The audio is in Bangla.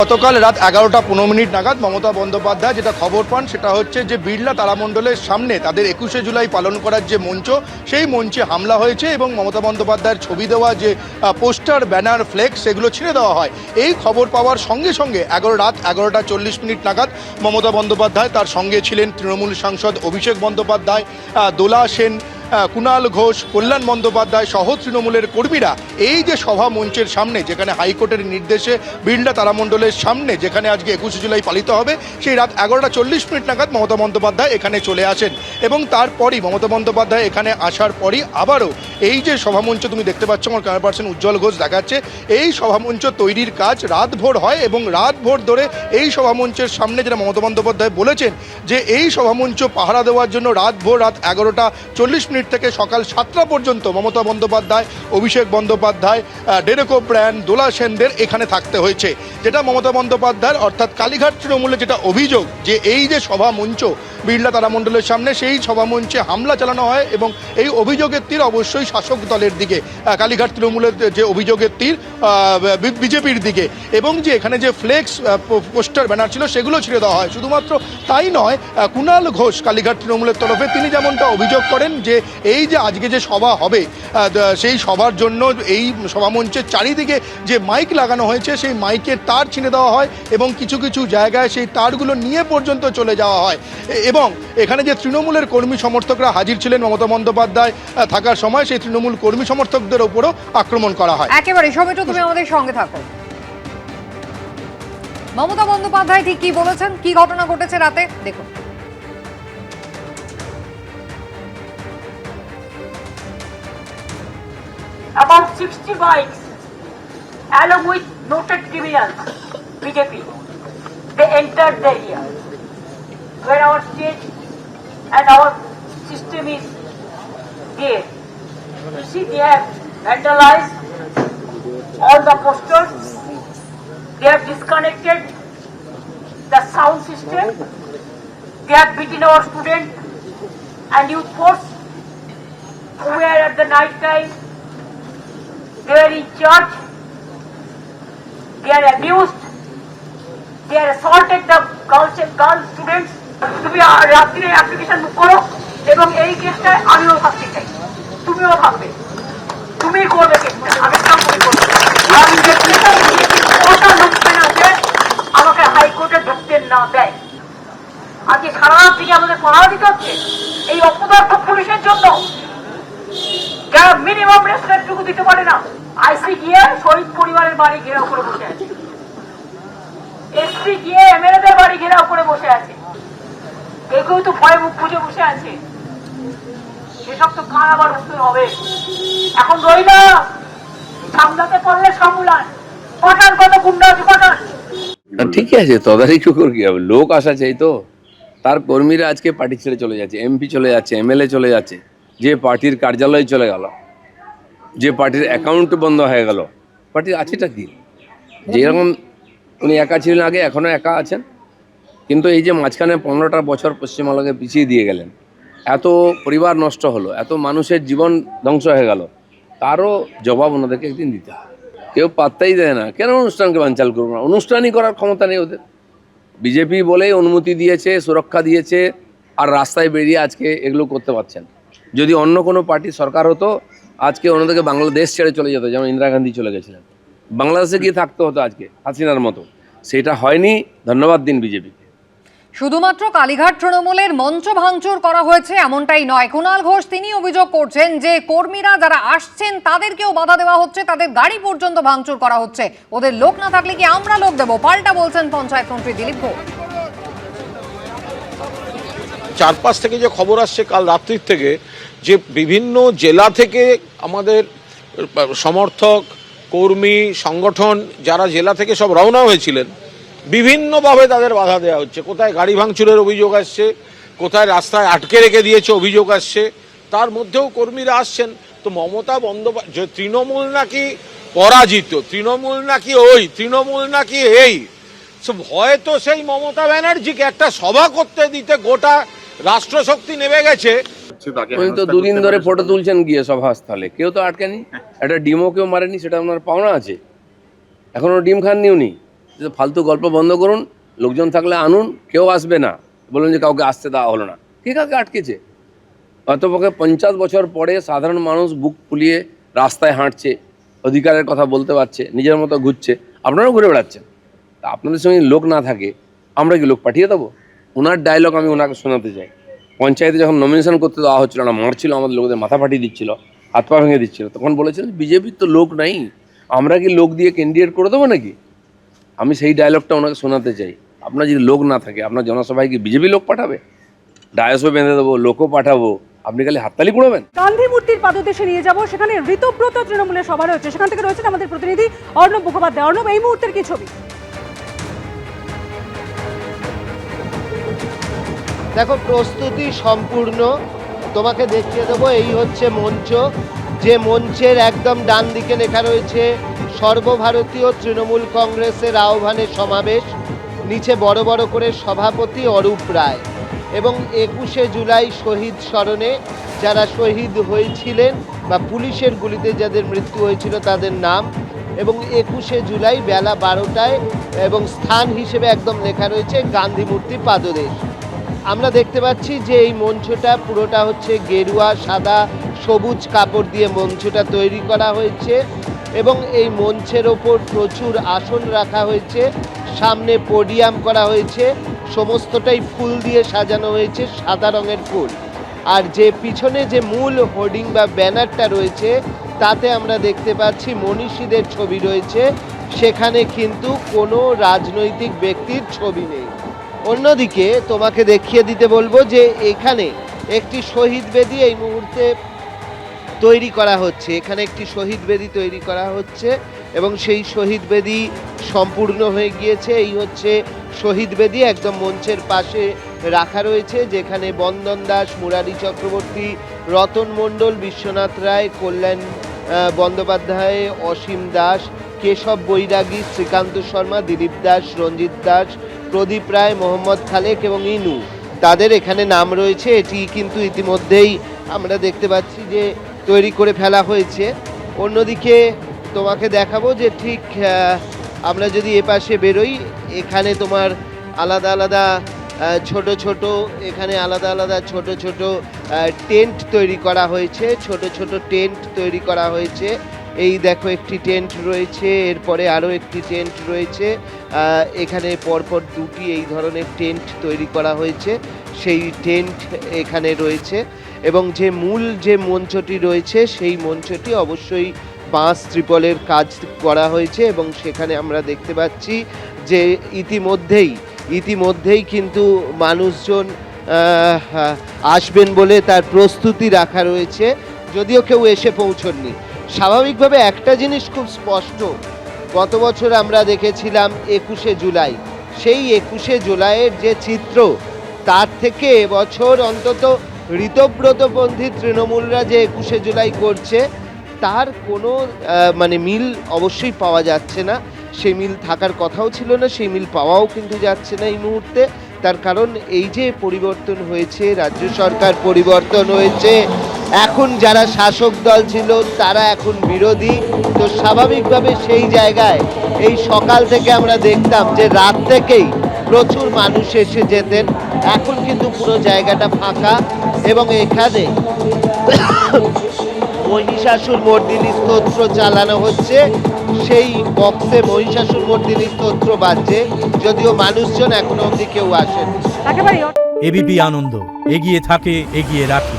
গতকাল রাত 11:15 নাগাদ মমতা বন্দ্যোপাধ্যায় যেটা খবর পান সেটা হচ্ছে যে বিড়লা তারামণ্ডলের সামনে তাদের 21শে জুলাই পালন করার যে মঞ্চ সেই মঞ্চে হামলা হয়েছে এবং মমতা বন্দ্যোপাধ্যায়ের ছবি দেওয়া যে পোস্টার ব্যানার ফ্লেক্স সেগুলো ছিঁড়ে দেওয়া হয়। এই খবর পাওয়ার সঙ্গে সঙ্গে রাত 11:40 নাগাদ মমতা বন্দ্যোপাধ্যায় তার সঙ্গে ছিলেন তৃণমূল সাংসদ অভিষেক বন্দ্যোপাধ্যায়, দোলা সেন, কুণাল ঘোষ, কল্যাণ বন্দ্যোপাধ্যায় সহ তৃণমূলের কর্মীরা এই যে সভা মঞ্চের সামনে যেখানে হাইকোর্টের নির্দেশে বিড়লা তারামণ্ডলের সামনে যেখানে আজকে 21শে জুলাই পালিত হবে সেই রাত 11:40 নাগাদ মমতা বন্দ্যোপাধ্যায় এখানে চলে আসেন এবং তারপরই মমতা বন্দ্যোপাধ্যায় এখানে আসার পরই আবারও এই যে সভামঞ্চ তুমি দেখতে পাচ্ছ আমার ক্যামেরা পার্সন উজ্জ্বল ঘোষ দেখাচ্ছে, এই সভামঞ্চ তৈরির কাজ রাতভর হয় এবং রাতভর ধরে এই সভামঞ্চের সামনে যেটা মমতা বন্দ্যোপাধ্যায় বলেছেন যে এই সভামঞ্চ পাহারা দেওয়ার জন্য রাত 11:40 থেকে সকাল 7টা পর্যন্ত মমতা বন্দ্যোপাধ্যায়, অভিষেক বন্দ্যোপাধ্যায়, ডেরেকো ব্র্যান্ড, দোলা সেনদের এখানে থাকতে হয়েছে। যেটা মমতা বন্দ্যোপাধ্যায়ের অর্থাৎ কালীঘাট তৃণমূলের যেটা অভিযোগ যে এই যে সভা মঞ্চ বিড়লা তারামণ্ডলের সামনে সেই সভামঞ্চে হামলা চালানো হয় এবং এই অভিযোগের তীর অবশ্যই শাসক দলের দিকে, কালীঘাট তৃণমূলের যে অভিযোগের তীর বিজেপির দিকে এবং যে এখানে যে ফ্লেক্স পোস্টার ব্যানার ছিল সেগুলো ছিঁড়ে দেওয়া হয়। শুধুমাত্র তাই নয়, কুণাল ঘোষ কালীঘাট তৃণমূলের তরফে তিনি যেমনটা অভিযোগ করেন যে এই যে আজকে যে সভা হবে সেই সভার জন্য এই সভামঞ্চের চারিদিকে যে মাইক লাগানো হয়েছে সেই মাইকের তার ছিঁড়ে দেওয়া হয় এবং কিছু কিছু জায়গায় সেই তারগুলো নিয়ে পর্যন্ত চলে যাওয়া হয় এবং এখানে যে তৃণমূলের কর্মী সমর্থকরা হাজির ছিলেন মমতা বন্দ্যোপাধ্যায় থাকার সময় সেই তৃণমূল কর্মী সমর্থকদের উপরও আক্রমণ করা হয়। একেবারে সমিত, তুমি আমাদের সঙ্গে থাকো। মমতা বন্দ্যোপাধ্যায় ঠিক কি বলেছেন, কি ঘটনা ঘটেছে রাতে দেখুন। About 60 bikes, along with noted criminals, BJP, they entered the area where our stage and our system is there. You see, they have vandalized all the posters, they have disconnected the sound system, they have beaten our students and youth force who were at the night time. They are in charge, they are abused, they are assaulted the girl students. তুমি রাত্রে অ্যাপ্লিকেশন করো এবং এই কেসটায় আমিও থাকতে চাই, তুমিও থাকবে, তুমি করবে কেসটা, আমি কাম করবো। আমি যে কটা লোকজন আছে আমাকে হাইকোর্টে ঢুকতে না দেয়, আজকে সারা রাত থেকে আমাদের পড়া দিতে হচ্ছে এই অপদার্থ পুলিশের জন্য যারা মিনিমাম রেসপেক্টটুকু দিতে পারে না। আইসি গিয়ে শহীদ পরিবারের বাড়ি ঘেরাও করে বসে আছে, এসপি গিয়ে এমএলএদের বাড়ি ঘেরাও করে বসে আছে, কেউ তো ভয়ে মুখ বুঝে বসে আছে। সেসব তো কার আবার উত্তর হবে? এখন রই না, সামলাতে পারলে সামলান, পাঠান কত গুন্ডা আছে পাঠান। ঠিকই আছে, তদারকি করে কি হবে? লোক আসা চাই তো। তার কর্মীরা আজকে পার্টি ছেড়ে চলে যাচ্ছে, এমপি চলে যাচ্ছে, এমএলএ চলে যাচ্ছে, যে পার্টির কার্যালয় চলে গেল, যে পার্টির অ্যাকাউন্ট বন্ধ হয়ে গেল, পার্টির আছেটা কি? যেরকম উনি একা ছিলেন আগে, এখনও একা আছেন, কিন্তু এই যে মাঝখানে 15টা বছর পশ্চিমবাংলাকে পিছিয়ে দিয়ে গেলেন, এত পরিবার নষ্ট হলো, এত মানুষের জীবন ধ্বংস হয়ে গেল, তারও জবাব ওনাদেরকে একদিন দিতে হয়। কেউ পাত্তাই দেয় না, কেন অনুষ্ঠানকে বানচাল করবো না? অনুষ্ঠানই করার ক্ষমতা নেই ওদের। বিজেপি বলেই অনুমতি দিয়েছে, সুরক্ষা দিয়েছে, আর রাস্তায় বেরিয়ে আজকে এগুলো করতে পারছেন। যদি অন্য কোনো পার্টি সরকার হতো আজকে ওনাদেরকে বাংলাদেশ ছেড়ে চলে যেত, যেমন ইন্দিরা গান্ধী চলে গেছিলেন, বাংলাদেশে গিয়ে থাকতে হতো আজকে হাসিনার মতো। সেটা হয়নি, ধন্যবাদ দিন বিজেপি। শুধুমাত্র কালীঘাট তৃণমূলের মঞ্চ ভাঙচুর করা হয়েছে এমনটাই নয়। কুণাল ঘোষ তিনি অভিযোগ করছেন যে কর্মীরা যারা আসছেন তাদেরকেও বাধা দেওয়া হচ্ছে, তাদের গাড়ি পর্যন্ত ভাঙচুর করা হচ্ছে। ওদের লোক না থাকলে কি আমরা লোক দেবো, পাল্টা বলছেন পঞ্চায়েত মন্ত্রী দিলীপ ঘোষ। চারপাশ থেকে যে খবর আসছে কাল রাত্রির থেকে, যে বিভিন্ন জেলা থেকে আমাদের সমর্থক, কর্মী, সংগঠন যারা জেলা থেকে সব রওনা হয়েছিলেন, বিভিন্নভাবে তাদের বাধা দেওয়া হচ্ছে। কোথায় গাড়ি ভাঙচুরের অভিযোগ আসছে, কোথায় রাস্তায় আটকে রেখে দিয়েছে অভিযোগ আসছে, তার মধ্যেও কর্মীরা আসছেন। তো মমতা বন্দ্যোপাধ্যায় তৃণমূল নাকি পরাজিত, তৃণমূল নাকি ওই, তৃণমূল নাকি এই, হয়তো সেই মমতা ব্যানার্জিকে একটা সভা করতে দিতে গোটা রাষ্ট্রশক্তি নেমে গেছে। উনি তো দুদিন ধরে ফটো তুলছেন গিয়ে সভাস্থলে, কেউ তো আটকেনি, একটা ডিমও কেউ মারেনি, সেটা ওনার পাওনা আছে। এখনো ডিম খাননি উনি, যে ফালতু গল্প বন্ধ করুন, লোকজন থাকলে আনুন, কেউ আসবে না, বলুন যে কাউকে আসতে দেওয়া হলো না, কে কাকে আটকেছে? অতপক্ষে 50 বছর পরে সাধারণ মানুষ বুক ফুলিয়ে রাস্তায় হাঁটছে, অধিকারের কথা বলতে পারছে, নিজের মতো ঘুরছে, আপনারাও ঘুরে বেড়াচ্ছেন। তা আপনাদের সঙ্গে লোক না থাকে আমরা কি লোক পাঠিয়ে দেবো? ওনার ডায়লগ আমি ওনাকে শোনাতে চাই। পঞ্চায়েতে যখন নমিনেশন করতে দেওয়া হচ্ছিল না, মারছিল, আমাদের লোকদের মাথা ফাটিয়ে দিচ্ছিল, হাত পা ভেঙে দিচ্ছিল, তখন বলেছিলেন বিজেপির তো লোক নাই, আমরা কি লোক দিয়ে ক্যান্ডিডেট করে দেবো নাকি? আমি সেই ডায়লগটা ওনাকে শোনাতে চাই। আপনার যদি লোক না থাকে, আপনার জনসভায় কি বিজেপি লোক পাঠাবে? ডায়াসও বেঁধে দেবো, লোকও পাঠাবো, আপনি খালি হাততালি কুড়াবেন? গান্ধী মূর্তির পাদদেশে নিয়ে যাব, সেখানে ঋতব্রত তৃণমূলের সভা রয়েছে, সেখান থেকে রয়েছেন আমাদের প্রতিনিধি অর্ণব মুখোপাধ্যায়। অর্ণব, এই মুহূর্তের কি ছবি? দেখো, প্রস্তুতি সম্পূর্ণ। তোমাকে দেখিয়ে দেবো, এই হচ্ছে মঞ্চ, যে মঞ্চের একদম ডান দিকে লেখা রয়েছে সর্বভারতীয় তৃণমূল কংগ্রেসের আহ্বানে সমাবেশ। নিচে বড় বড় করে সভাপতি অরূপ রায় এবং 21শে জুলাই শহীদ স্মরণে যারা শহীদ হয়েছিলেন বা পুলিশের গুলিতে যাদের মৃত্যু হয়েছিল তাদের নাম, এবং 21শে জুলাই বেলা 12টায় এবং স্থান হিসেবে একদম লেখা রয়েছে গান্ধী মূর্তি পাদদেশ। আমরা দেখতে পাচ্ছি যে এই মঞ্চটা পুরোটা হচ্ছে গেরুয়া, সাদা, সবুজ কাপড় দিয়ে মঞ্চটা তৈরি করা হয়েছে এবং এই মঞ্চের ওপর প্রচুর আসন রাখা হয়েছে, সামনে পোডিয়াম করা হয়েছে, সমস্তটাই ফুল দিয়ে সাজানো হয়েছে, সাদা রঙের ফুল। আর যে পিছনে যে মূল হোর্ডিং বা ব্যানারটা রয়েছে তাতে আমরা দেখতে পাচ্ছি মনীষীদের ছবি রয়েছে, সেখানে কিন্তু কোনো রাজনৈতিক ব্যক্তির ছবি নেই। অন্যদিকে তোমাকে দেখিয়ে দিতে বলবো যে এখানে একটি শহীদ বেদি এই মুহূর্তে তৈরি করা হচ্ছে, এখানে একটি শহীদ বেদি তৈরি করা হচ্ছে এবং সেই শহীদ বেদি সম্পূর্ণ হয়ে গিয়েছে। এই হচ্ছে শহীদ বেদি, একদম মঞ্চের পাশে রাখা রয়েছে, যেখানে বন্দন দাস, মুরারি চক্রবর্তী, রতন মণ্ডল, বিশ্বনাথ রায়, কল্যাণ বন্দ্যোপাধ্যায়, অসীম দাস, কেশব বৈরাগী, শ্রীকান্ত শর্মা, দিলীপ দাস, রঞ্জিত দাস, প্রদীপ রায়, মোহাম্মদ খালেক এবং ইনু, তাদের এখানে নাম রয়েছে। এটি কিন্তু ইতিমধ্যেই আমরা দেখতে পাচ্ছি যে তৈরি করে ফেলা হয়েছে। অন্যদিকে তোমাকে দেখাবো যে ঠিক আমরা যদি এপাশে বেরোই, এখানে তোমার আলাদা আলাদা ছোট ছোট, এখানে আলাদা আলাদা ছোট ছোট টেন্ট তৈরি করা হয়েছে, ছোট ছোট টেন্ট তৈরি করা হয়েছে। এই দেখো একটি টেন্ট রয়েছে, এরপরে আরও একটি টেন্ট রয়েছে, এখানে পরপর দুটি এই ধরনের টেন্ট তৈরি করা হয়েছে, সেই টেন্ট এখানে রয়েছে। এবং যে মূল যে মঞ্চটি রয়েছে সেই মঞ্চটি অবশ্যই বাঁশ ত্রিপলের কাজ করা হয়েছে এবং সেখানে আমরা দেখতে পাচ্ছি যে ইতিমধ্যেই কিন্তু মানুষজন আসবেন বলে তার প্রস্তুতি রাখা রয়েছে, যদিও কেউ এসে পৌঁছননি। স্বাভাবিকভাবে একটা জিনিস খুব স্পষ্ট, গত বছর আমরা দেখেছিলাম 21শে জুলাই, সেই 21শে জুলাইয়ের যে চিত্র, তার থেকে এবছর অন্তত ঋতব্রতপন্থী তৃণমূলরা যে 21শে জুলাই করছে তার কোনো মিল অবশ্যই পাওয়া যাচ্ছে না। সেই মিল থাকার কথাও ছিল না, সেই মিল পাওয়াও কিন্তু যাচ্ছে না এই মুহূর্তে। তার কারণ এই যে পরিবর্তন হয়েছে, রাজ্য সরকার পরিবর্তন হয়েছে, এখন যারা শাসক দল ছিল তারা এখন বিরোধী, তো স্বাভাবিকভাবে সেই জায়গায় এই সকাল থেকে আমরা দেখতাম যে রাত থেকেই প্রচুর মানুষ এসে যেতেন, এখন কিন্তু পুরো জায়গাটা ফাঁকা এবং এখানে মহিষাসুর মর্দিনী স্তোত্র চালানো হচ্ছে, সেই বক্সে মহিষাসুর মর্দিনী স্তোত্র বাজছে, যদিও মানুষজন এখনো অবধি কেউ আসেন। এবিপি আনন্দ, এগিয়ে থাকে, এগিয়ে রাখে।